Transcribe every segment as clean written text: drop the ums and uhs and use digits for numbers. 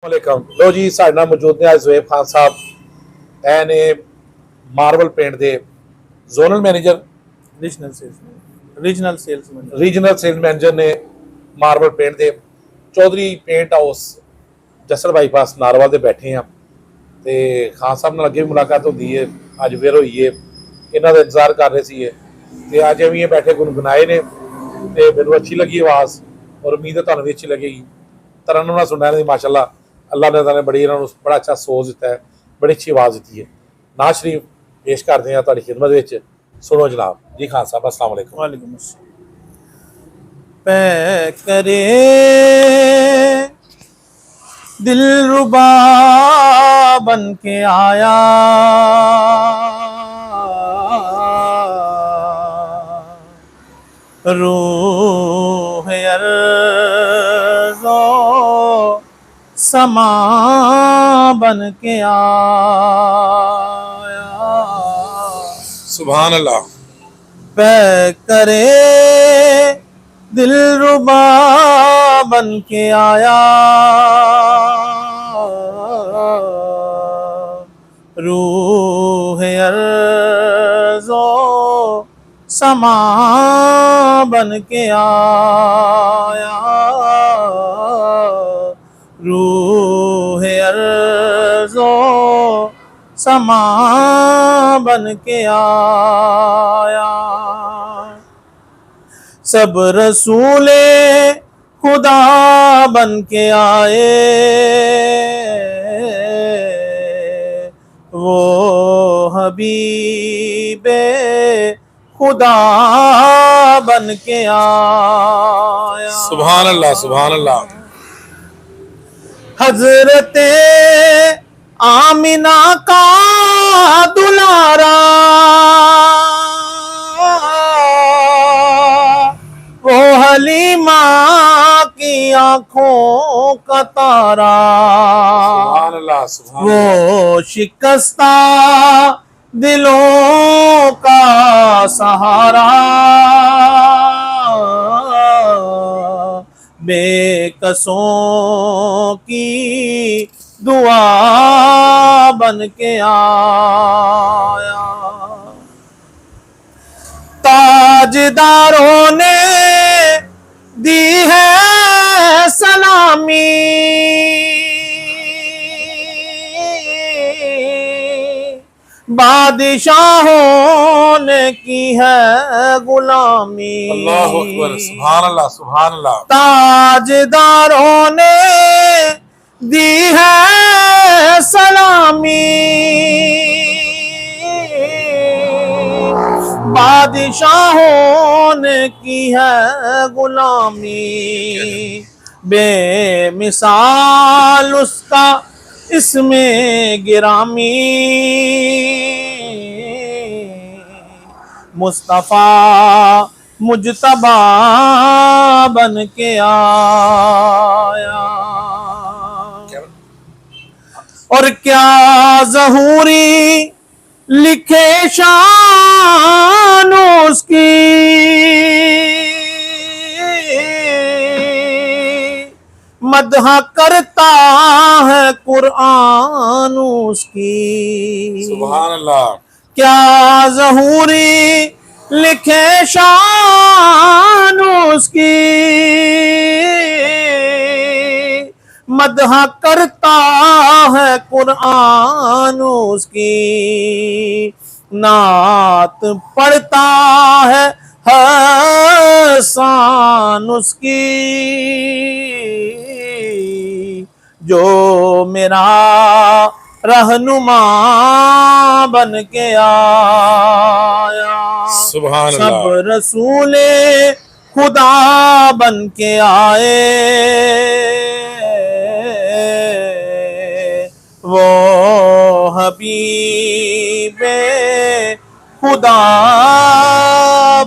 वालेकुम लो जी साडे नाल मौजूद ने ज़ुहैब खान साहब ए ने मार्बल पेंट दे zonal manager regional sales regional sales manager ने मार्बल पेंट दे Chaudhry paint house Jasar bypass Narowal दे बैठे हैं ते खान साहब नाल अगे भी मुलाकात होंदी है अज फिर होई है इन्हां दा इंतजार कर रहे सी ते अज भी बैठे गुनगुनाए ने ते मैनूं अच्छी लगी आवाज़ और उम्मीद है तुहानूं भी अच्छी लगेगी तरन्नुम नाल सुनना दी माशाअल्लाह अल्लाह ने ताला बड़ी इन्होंने बड़ा अच्छा सोच दिता है बड़ी अच्छी आवाज़ दी है नाज शरीफ पेश करते हैं तुहाडी खिदमत विच सुनो जनाब जी खान साहब अस्सलाम वालेकुम वालेकुम अस्सलाम। पै करे दिलरुबा बन के आया रूह अर्ज़ो समा बन के आया सुभान अल्लाह पै करे दिलरुबा बन के आया रूह अर्ज़ो समा बन के आया रूह अर्ज़ो समा बन के आया सब रसूले खुदा बन के आए वो हबीबे खुदा बन के आया सुभान अल्लाह सुभान अल्लाह हजरते आमिना का दुलारा वो हलीमा की आंखों का तारा सुभान अल्लाह सुभान वो शिकस्ता दिलों का सहारा बेकसों की दुआ बन के आया ताजदारों ने दी है सलामी बादशाहों ने की है गुलामी अल्लाहु अकबर सुभान अल्लाह सुभान अल्लाह ताजदारों ने दी है सलामी बादशाहों ने की है गुलामी बेमिसाल उसका इसमें गिरामी मुस्तफा मुजतबा बन के आया और क्या ज़हूरी लिखे शान उसकी मदह करता है कुरान उसकी सुभान अल्लाह क्या ज़हूरी लिखे शान उसकी मदह करता है कुरान उसकी नात पढ़ता है हसान उसकी जो मेरा रहनुमा बन के आया सुभान सब अल्लाह रसूले खुदा बन के आए वो हबीबे खुदा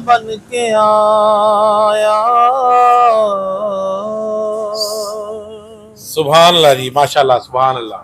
बन के आया सुभान अल्लाह जी माशाअल्लाह सुभान अल्लाह